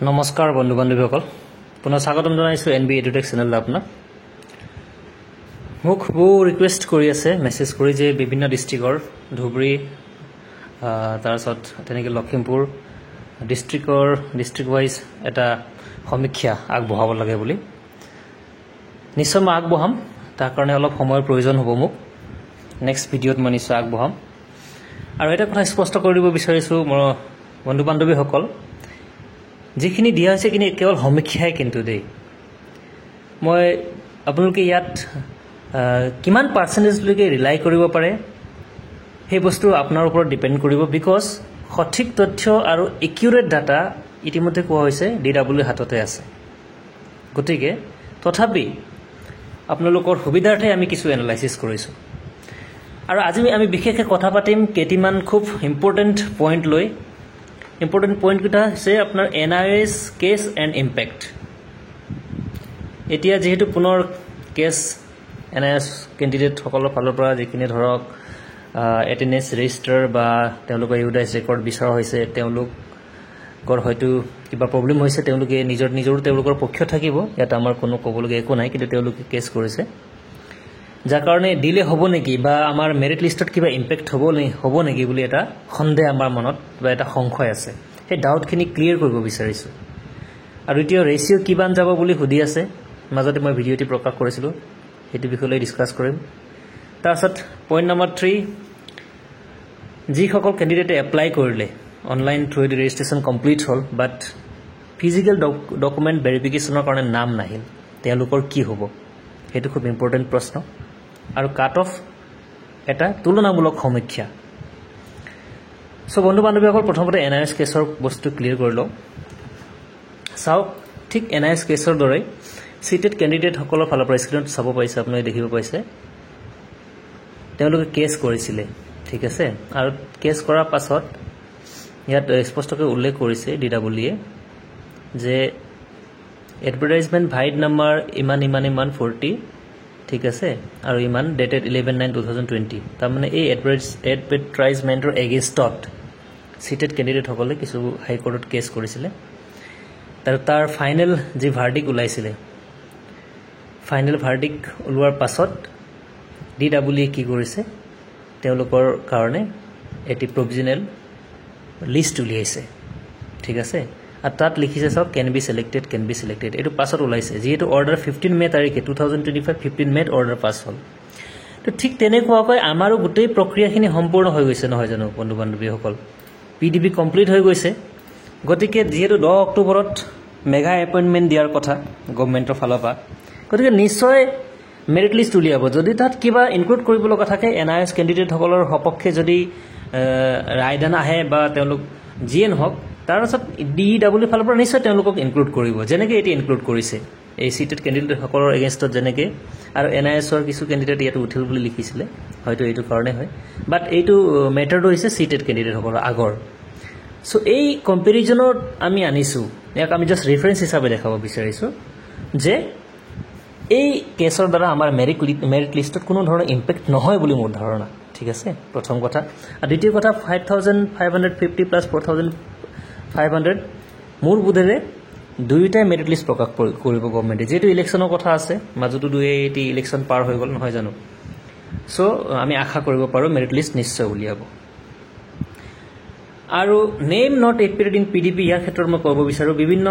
নমস্কাৰ বন্ধু বান্ধৱীসকল পুনৰ স্বাগতম জনাইছো এনবি এডুটেক চেনেললৈ আপোনাক মোক বহু ৰিকুৱেষ্ট কৰি আছে মেছেজ কৰি যে বিভিন্ন ডিস্ট্ৰিক্টৰ ধুবুৰী তাৰছত তেনেকৈ লখিমপুৰ ডিস্ট্ৰিক্ট ওয়াইজ এটা সমীক্ষা আগবঢ়াব লাগে বুলি নিশ্চয় মই আগবঢ়াম তাৰ কাৰণে অলপ সময়ৰ প্ৰয়োজন হ'ব মোক নেক্সট ভিডিঅ'ত মই নিশ্চয় আগবঢ়াম আৰু এটা কথা স্পষ্ট কৰি দিব বিচাৰিছো মোৰ বন্ধু বান্ধৱীসকল যিখিনি দিয়া হৈছে কিনে কেৱল সমীক্ষাই কিন্তু দেই মই আপোনালোকে ইয়াত কিমান পাৰ্চেন্টেজলৈকে ৰিলাই কৰিব পাৰে সেই বস্তু আপোনাৰ ওপৰত ডিপেণ্ড কৰিব বিকজ সঠিক তথ্য আৰু একিউৰেট ডাটা ইতিমধ্যে কোৱা হৈছে ডিডব্লিউ হাততে আছে গতিকে তথাপি আপোনালোকৰ সুবিধাৰ্থে আমি কিছু এনালাইসিস কৰিছো আৰু আজি আমি বিশেষকৈ কথা পাতিম কেইটিমান খুব ইম্পৰ্টেন্ট পইণ্ট লৈ ইম্পৰ্টেন্ট পইণ্ট কিটা আছে আপোনাৰ এনআইএছ কেছ এণ্ড ইম্পেক্ট এতিয়া যেহেতু পুনৰ কেছ এনআইএছ কেণ্ডিডেট সকলৰ ফালৰ পৰা যিখিনি ধৰক এটেন্ডেন্স ৰেজিষ্টাৰ বা তেওঁলোকৰ ইউডাইছ ৰেকৰ্ড বিচৰা হৈছে তেওঁলোকৰ হয়তো কিবা প্ৰব্লেম হৈছে তেওঁলোকে নিজৰ তেওঁলোকৰ পক্ষ থাকিব ইয়াত আমাৰ কোনো ক'বলগীয়া একো নাই কিন্তু তেওঁলোকে কেছ কৰিছে যাৰ কাৰণে ডিলে হ'ব নেকি বা আমাৰ মেৰিট লিষ্টত কিবা ইম্পেক্ট হ'ব নেকি বুলি এটা সন্দেহ আমাৰ মনত বা এটা সংশয় আছে সেই ডাউটখিনি ক্লিয়াৰ কৰিব বিচাৰিছো আৰু এতিয়া ৰেচিঅ' কিমান যাব বুলি সুধি আছে মাজতে মই ভিডিঅ'টি প্ৰকাশ কৰিছিলোঁ সেইটো বিষয়লৈ ডিছকাছ কৰিম তাৰপিছত পইণ্ট নম্বৰ 3 যিসকল কেণ্ডিডেটে এপ্লাই কৰিলে অনলাইন থ্ৰু দি ৰেজিষ্ট্ৰেশ্যন কমপ্লিট হ'ল বাট ফিজিকেল ডকুমেণ্ট ভেৰিফিকেশ্যনৰ কাৰণে নাম নাহিল তেওঁলোকৰ কি হ'ব সেইটো খুব ইম্পৰ্টেণ্ট প্ৰশ্ন আৰু কাট অফ এটা তুলনামূলক সমীক্ষা সো বন্ধু বান্ধৱীসকল প্ৰথমতে এনআইএছ কেছৰ বস্তু ক্লিয়াৰ কৰি লওঁ চাওক ঠিক এনআইএছ কেছৰ দৰে সিটেড কেণ্ডিডেট সকলৰ ফালৰ পৰা স্ক্ৰীনত চাব পাইছে আপোনালোকে দেখিব পাইছে তেওঁলোকে কেছ কৰিছিলে ঠিক আছে আৰু কেছ কৰাৰ পাছত ইয়াত স্পষ্টকৈ উল্লেখ কৰিছে ডিডব্লিউএ যে এডভাৰটাইজমেন্ট ভাইড নাম্বাৰ ইমান 40 ঠিক আছে আৰু ইমান ডেটেড 11/9/2020 তাৰ মানে এই এডভাৰটাইজমেন্টৰ এগেইনষ্টত সিটেড কেণ্ডিডেট সকলে কিছু হাই কোৰ্টত কেছ কৰিছিলে তাৰ ফাইনেল যি ভাৰ্ডিক ওলাইছিলে ফাইনেল ভাৰ্ডিক ওলোৱাৰ পাছত ডিডব্লিউএ কি কৰিছে তেওঁলোকৰ কাৰণে এটি প্ৰভিজনেল লিষ্ট উলিয়াইছে ঠিক আছে আৰু তাত লিখিছে সব ক্যান বি সিলেক্টেড এটো পাছত ওলাইছে যেহেতু অৰ্ডাৰ 15 মে তাৰিখে 2025 15 মে অৰ্ডাৰ পাছ হ'ল তো ঠিক তেনেকুৱাকৈ আমাৰো গোটেই প্ৰক্ৰিয়াখিনি সম্পূৰ্ণ হৈ গৈছে নহয় জানো বন্ধু বান্ধৱীসকল পিডিবি কমপ্লিট হৈ গৈছে গতিকে যেহেতু 10 অক্টোবৰত মেগা এপইন্টমেন্ট দিয়াৰ কথা গভৰ্ণমেণ্টৰ ফালৰ পৰা গতিকে নিশ্চয় মেৰিট লিষ্ট উলিয়াব যদি তাত কিবা ইনক্লুড কৰিব লগা থাকে এনআইএছ কেণ্ডিডেট সকলৰ সপক্ষে যদি ৰায়দান আহে বা তেওঁলোক জিএন হক তাৰ পাছত ডিডব্লিউ ফালৰ পৰা নিশ্চয় তেওঁলোকক ইনক্লুড কৰিব যেনেকৈ এটি ইনক্লুড কৰিছে এই সিটেড কেণ্ডিডেট সকলৰ এগেইনষ্টত যেনেকৈ আৰু এনআইএছৰ কিছু কেণ্ডিডেট ইয়াত উঠিল বুলি লিখিছিলে হয়তো এইটো কাৰণে হয় বাট এইটো মেটাৰটো হৈছে সিটেড কেণ্ডিডেট সকলৰ আগৰ সো এই কম্পেৰিজনত আমি আনিছো ইয়াক আমি জাস্ট ৰেফাৰেন্স হিচাপে দেখাব বিচাৰিছো যে এই কেছৰ দ্বাৰা আমাৰ মেৰিট লিষ্টত কোনো ধৰণৰ ইম্পেক্ট নহয় বুলি মোৰ ধাৰণা ঠিক আছে প্ৰথম কথা আৰু দ্বিতীয় কথা 5550 প্লাস 4500 মোৰ বুধেৰে দুইটা মেৰিট লিষ্ট প্ৰকাশ কৰিব গভৰ্ণমেণ্টে যেটো ইলেকশ্যনৰ কথা আছে মাজতো দুইটি ইলেকশ্যন পাৰ হৈ গ'ল নহয় জানো সো আমি আশা কৰিব পাৰো মেৰিট লিষ্ট নিশ্চয় উলিয়াব আৰু name not appeared in PDP ইয়াৰ ক্ষেত্ৰত মই ক'ব বিচাৰো বিভিন্ন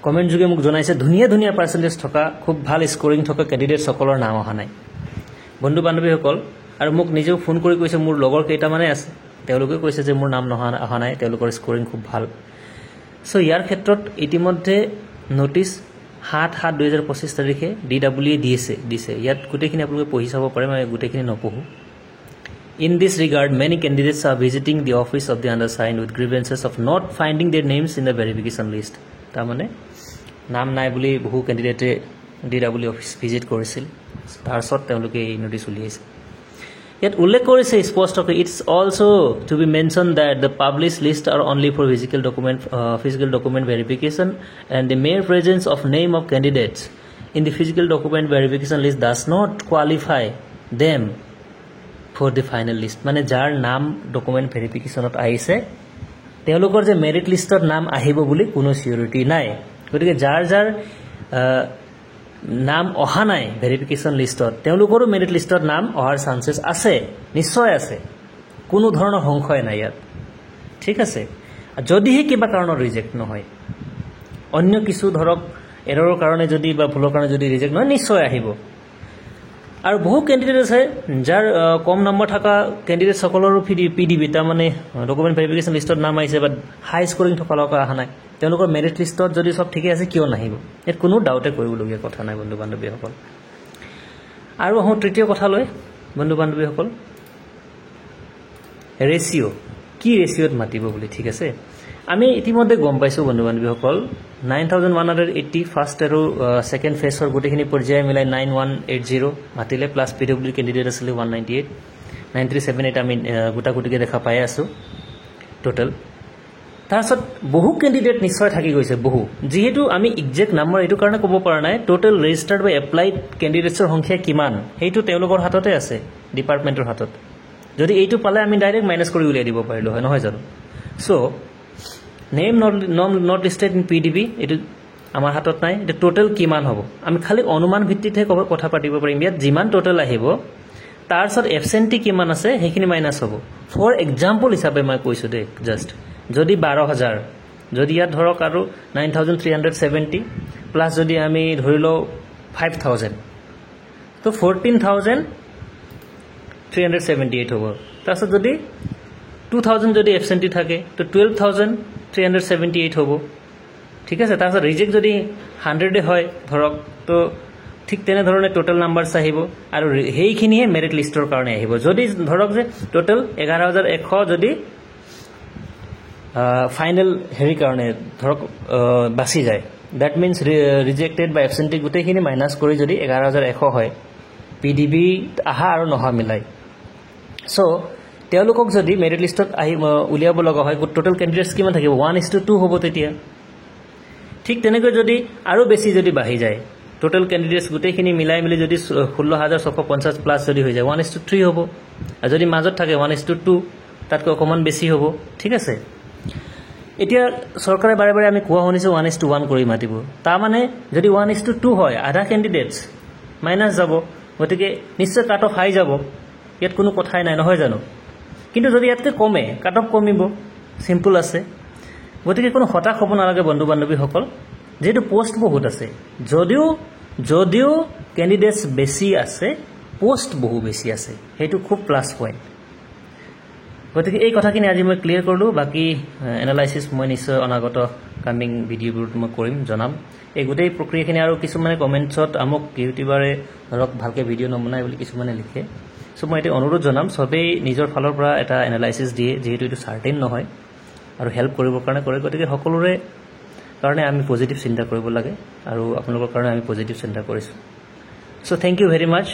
কমেন্ট যোগে মোক জনাইছে ধুনীয়া পাৰ্চেন্টেজ থকা খুব ভাল স্কোৰিং থকা কেণ্ডিডেট সকলৰ নাম অহা নাই বন্ধু বান্ধৱীসকল আৰু মোক নিজেও ফোন কৰি কৈছে মোৰ লগৰ কেইটামানে আছে তেওঁলোকে কৈছে যে মোৰ নাম অহা নাই তেওঁলোকৰ স্কোৰিং খুব ভাল সো ইয়াৰ ক্ষেত্ৰত ইতিমধ্যে নোটিছ 7/7/2025 তাৰিখে ডিডব্লিউএ দিছে ইয়াত গোটেইখিনি আপোনালোকে পঢ়ি চাব পাৰে মই গোটেইখিনি নপঢ়ো In this regard, many candidates are visiting the office of the undersigned with grievances of not finding their names in the verification list. তাৰমানে নাম নাই বুলি বহু কেণ্ডিডেটে ডিডব্লিউ অফিচ ভিজিট কৰিছিল তাৰছত তেওঁলোকে এই নোটিছ উলিয়াইছে ইয়াত উল্লেখ কৰিছে স্পষ্টকৈ it's also to be mention that the published list are only for physical document verification and the mere presence of name of candidates in the physical document verification list does not qualify them for the final list মানে যাৰ নাম document ভেৰিফিকেশনত আহিছে তেওঁলোকৰ যে merit লিষ্টত নাম আহিব বুলি কোনো চিউৰিটি নাই গতিকে যাৰ যাৰ নাম অহা নাই ভেৰিফিকেশ্যন লিষ্টত তেওঁলোকৰো মেৰিট লিষ্টত নাম অহাৰ চান্সেছ আছে নিশ্চয় আছে কোনো ধৰণৰ সংশয় নাই ইয়াত ঠিক আছে যদিহে কিবা কাৰণত ৰিজেক্ট নহয় অন্য কিছু ধৰক এৰৰৰ কাৰণে যদি বা ভুলৰ কাৰণে যদি ৰিজেক্ট নহয় নিশ্চয় আহিব আৰু বহু কেণ্ডিডেট আছে যাৰ কম নম্বৰ থকা কেণ্ডিডেট সকলৰো পিডিবি তাৰমানে ডকুমেণ্ট ভেৰিফিকেশ্যন লিষ্টত নাম আহিছে বাট হাই স্কৰিং থকা লোক অহা নাই তেওঁলোকৰ মেৰিট লিষ্টত যদি সব ঠিকে আছে কিয় নাহিব ইয়াত কোনো ডাউটে কৰিবলগীয়া কথা নাই বন্ধু বান্ধৱীসকল আৰু আহোঁ তৃতীয় কথালৈ বন্ধু বান্ধৱীসকল ৰেচিঅ' কি ৰেচিঅ'ত মাতিব বুলি ঠিক আছে আমি ইতিমধ্যে গম পাইছোঁ বন্ধু বান্ধৱীসকল 9180 ফাৰ্ষ্ট আৰু ছেকেণ্ড ফেজৰ গোটেইখিনি পৰ্যায় মিলাই 9180 মাতিলে প্লাছ পিডব্লিউ কেণ্ডিডেট আছিলে 198 9378 আমি গোটা গোটিকে দেখা পাই আছোঁ টোটেল তাৰপিছত বহু কেণ্ডিডেট নিশ্চয় থাকি গৈছে বহু যিহেতু আমি একজেক্ট নাম্বাৰ এইটো কাৰণে ক'ব পৰা নাই টোটেল ৰেজিষ্টাৰ্ড বা এপ্লাইড কেণ্ডিডেটছৰ সংখ্যা কিমান সেইটো তেওঁলোকৰ হাততে আছে ডিপাৰ্টমেণ্টৰ হাতত যদি এইটো পালে আমি ডাইৰেক্ট মাইনাছ কৰি উলিয়াই দিব পাৰিলোঁ হয় নহয় জানো so' name not listed in PDB এইটো আমাৰ হাতত নাই এইটো টোটেল কিমান হ'ব আমি খালি অনুমান ভিত্তিতহে কথা পাতিব পাৰিম ইয়াত যিমান টোটেল আহিব তাৰপিছত এবচেণ্টি কিমান আছে সেইখিনি মাইনাছ হ'ব ফৰ এক্সাম্পল হিচাপে মই কৈছোঁ দেই জাষ্ট যদি 12000 যদি ইয়াত ধৰক আৰু 9370 প্লাছ যদি আমি ধৰি লওঁ 5000 তো 14378 হ'ব তাৰপিছত যদি 2000 যদি এবচেণ্টি থাকে তো 12378 হ'ব ঠিক আছে তাৰপিছত ৰিজেক্ট যদি 100 হয় ধৰক তো ঠিক তেনেধৰণে টোটেল নাম্বাৰছ আহিব আৰু সেইখিনিহে মেৰিট লিষ্টৰ কাৰণে আহিব যদি ধৰক যে টোটেল 11100 যদি ফাইনেল হেৰি কাৰণে ধৰক বাছি যায় দ্যাট মিন্স ৰিজেক্টেড বা এবচেণ্টি গোটেইখিনি মাইনাছ কৰি যদি 11100 হয় পিডিবি আহা আৰু নহা মিলাই চ' তেওঁলোকক যদি মেৰিট লিষ্টত আহি উলিয়াব লগা হয় টোটেল কেণ্ডিডেটছ কিমান থাকিব 1:2 হ'ব তেতিয়া ঠিক তেনেকৈ যদি আৰু বেছি যদি বাঢ়ি যায় টোটেল কেণ্ডিডেটছ গোটেইখিনি মিলাই মিলি যদি 16650 প্লাছ যদি হৈ যায় 1:3 হ'ব আৰু যদি মাজত থাকে 1:2 তাতকৈ অকণমান বেছি হ'ব ঠিক আছে এতিয়া চৰকাৰে বাৰে বাৰে আমি কোৱা শুনিছোঁ 1:1 কৰি মাতিব তাৰমানে যদি 1:2 হয় আধা কেণ্ডিডেটছ মাইনাছ যাব গতিকে নিশ্চয় কাট অফ হাই যাব ইয়াত কোনো কথাই নাই নহয় জানো কিন্তু যদি ইয়াতকৈ কমে কাট অফ কমিব চিম্পল আছে গতিকে কোনো হতাশ হ'ব নালাগে বন্ধু বান্ধৱীসকল যেহেতু পোষ্ট বহুত আছে যদিও কেণ্ডিডেটছ বেছি আছে পোষ্ট বহু বেছি আছে সেইটো খুব প্লাছ পইণ্ট গতিকে এই কথাখিনি আজি মই ক্লিয়াৰ কৰিলোঁ বাকী এনালাইচিছ মই নিশ্চয় অনাগত কামিং ভিডিঅ'বোৰত মই কৰিম জনাম এই গোটেই প্ৰক্ৰিয়াখিনি আৰু কিছুমানে কমেণ্টছত আমক ইউটিউবাৰে ধৰক ভালকৈ ভিডিঅ' নবনায় বুলি কিছুমানে লিখে চ' মই এতিয়া অনুৰোধ জনাম চবেই নিজৰ ফালৰ পৰা এটা এনালাইচিছ দিয়ে যিহেতু এইটো চাৰ্টেইন নহয় আৰু হেল্প কৰিবৰ কাৰণে কৰে গতিকে সকলোৰে কাৰণে আমি পজিটিভ চিন্তা কৰিব লাগে আৰু আপোনালোকৰ কাৰণে আমি পজিটিভ চিন্তা কৰিছোঁ চ' থেংক ইউ ভেৰি মাছ